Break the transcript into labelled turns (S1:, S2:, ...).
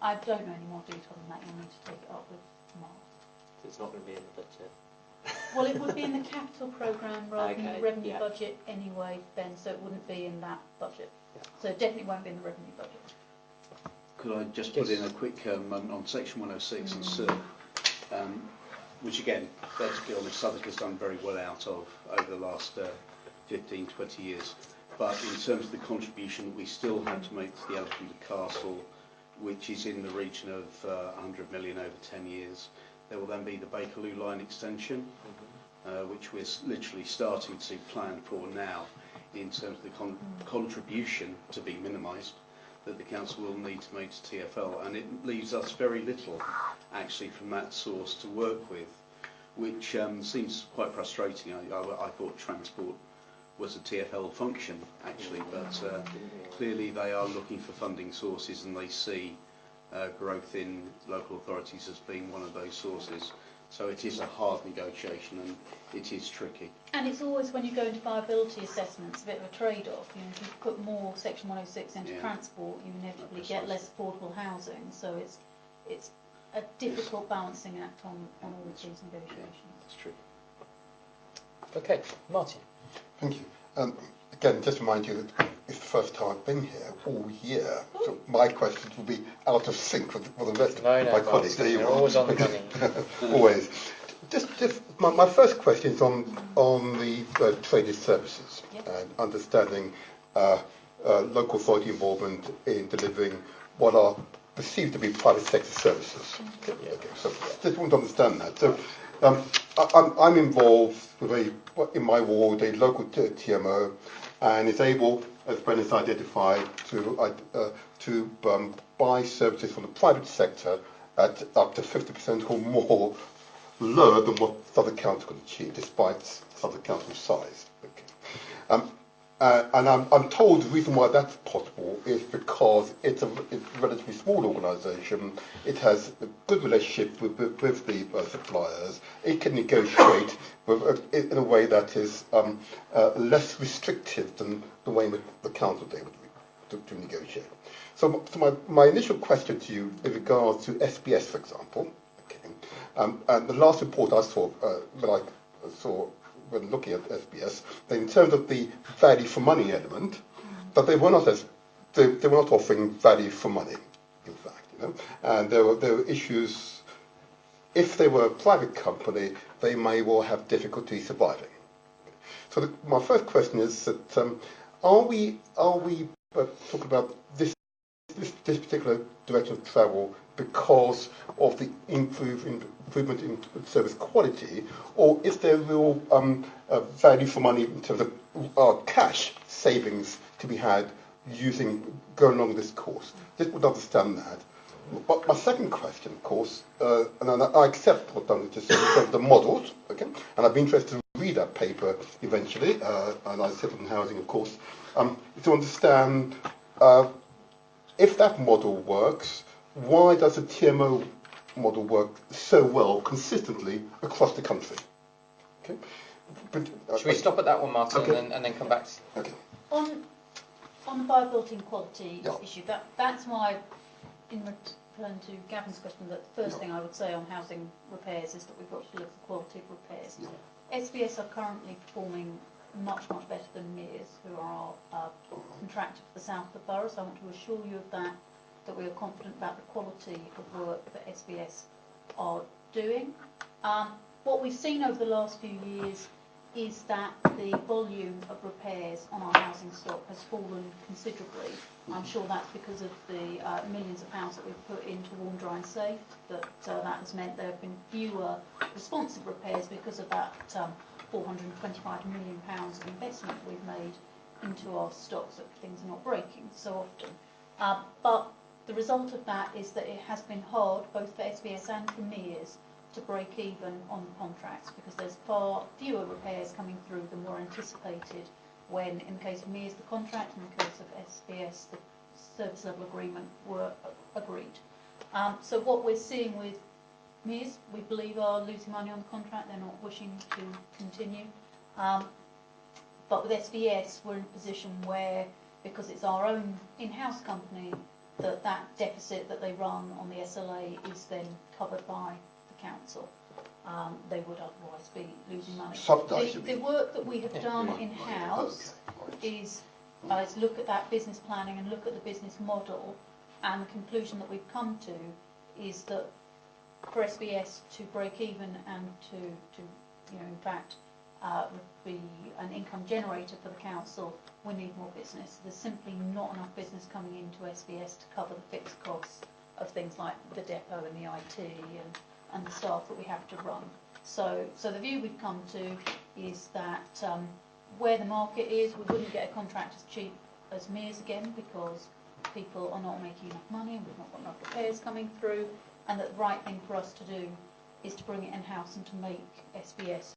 S1: I don't know any more detail than that. You'll need to take it up with Mark.
S2: It's not going to be in the budget.
S1: Well, it would be in the capital programme rather than the revenue
S2: yeah.
S1: budget anyway, Ben, so it wouldn't be in that budget.
S2: Yeah.
S1: So it definitely won't be in the revenue budget.
S3: Could I just put in a quick on section 106 and SIR, which again, let's be honest, Southwark has done very well out of over the last 15, 20 years. But in terms of the contribution that we still have to make to the Elephant and Castle, which is in the region of 100 million over 10 years, there will then be the Bakerloo line extension, which we're literally starting to plan for now in terms of the contribution to be minimised that the council will need to make to TfL, and it leaves us very little actually from that source to work with, which seems quite frustrating. I thought transport was a TfL function actually, but clearly they are looking for funding sources, and they see growth in local authorities as being one of those sources. So it is a hard negotiation, and it is tricky.
S1: And it's always, when you go into viability assessments, a bit of a trade-off. You know, if you put more Section 106 into transport, you inevitably get less affordable housing. So it's a difficult balancing act on all of these negotiations.
S3: That's true.
S2: Okay, Martin.
S4: Thank you. Again, just remind you that it's the first time I've been here all year, so my questions will be out of sync with the rest of my colleagues.
S2: There you are. Always on the money.
S4: Always. Just my first question is on the traded services and understanding local authority involvement in delivering what are perceived to be private sector services. Okay, so just want to understand that. So I'm involved with in my ward a local TMO, and is able, as Ben has identified, to buy services from the private sector at up to 50% or more lower than what Southwark Council could achieve, despite Southwark Council's size. Okay. And I'm told the reason why that's possible is because it's a relatively small organisation. It has a good relationship with the suppliers. It can negotiate in a way that is less restrictive than the way the council they would to negotiate. So my initial question to you in regards to SBS, for example, okay, and the last report I saw when looking at SBS, that in terms of the value for money element, that they were not offering value for money, in fact, you know, and there were issues. If they were a private company, they may well have difficulty surviving. So my first question is that are we talking about this particular direction of travel because of the improvement in service quality, or is there real value for money in terms of cash savings to be had going along this course? Just would understand that. But my second question, of course, and I accept what Duncan just said in terms of the models, okay, and I'd be interested to read that paper eventually, and I sit in housing, of course, to understand if that model works, why does the TMO model work so well consistently across the country? Okay.
S2: Should we stop at that one, Martin,
S4: okay,
S2: and then come back to...
S4: Okay.
S1: On the viability and quality issue, that's why, in return to Gavin's question, that the first thing I would say on housing repairs is that we've got to look at the quality of repairs. SBS are currently performing much better than MEARS, who are our contractor for the south of the borough, so I want to assure you of that we are confident about the quality of work that SBS are doing. What we've seen over the last few years is that the volume of repairs on our housing stock has fallen considerably. I'm sure that's because of the millions of pounds that we've put into Warm, Dry and Safe, that has meant there have been fewer responsive repairs because of that £425 million of investment we've made into our stocks, that things are not breaking so often. But the result of that is that it has been hard, both for SBS and for MEARS, to break even on the contracts, because there's far fewer repairs coming through than were anticipated when, in the case of MEARS, the contract, in the case of SBS, the service level agreement were agreed. So what we're seeing with MEARS, we believe, are losing money on the contract. They're not wishing to continue. But with SBS, we're in a position where, because it's our own in-house company, that deficit that they run on the SLA is then covered by the council. They would otherwise be losing money. The work that we have done in-house is look at that business planning and look at the business model, and the conclusion that we've come to is that for SBS to break even and to in fact be an income generator for the council, we need more business. There's simply not enough business coming into SBS to cover the fixed costs of things like the depot and the IT and the staff that we have to run. So the view we've come to is that where the market is, we wouldn't get a contract as cheap as Mears again, because people are not making enough money and we've not got enough repairs coming through, and that the right thing for us to do is to bring it in-house and to make SBS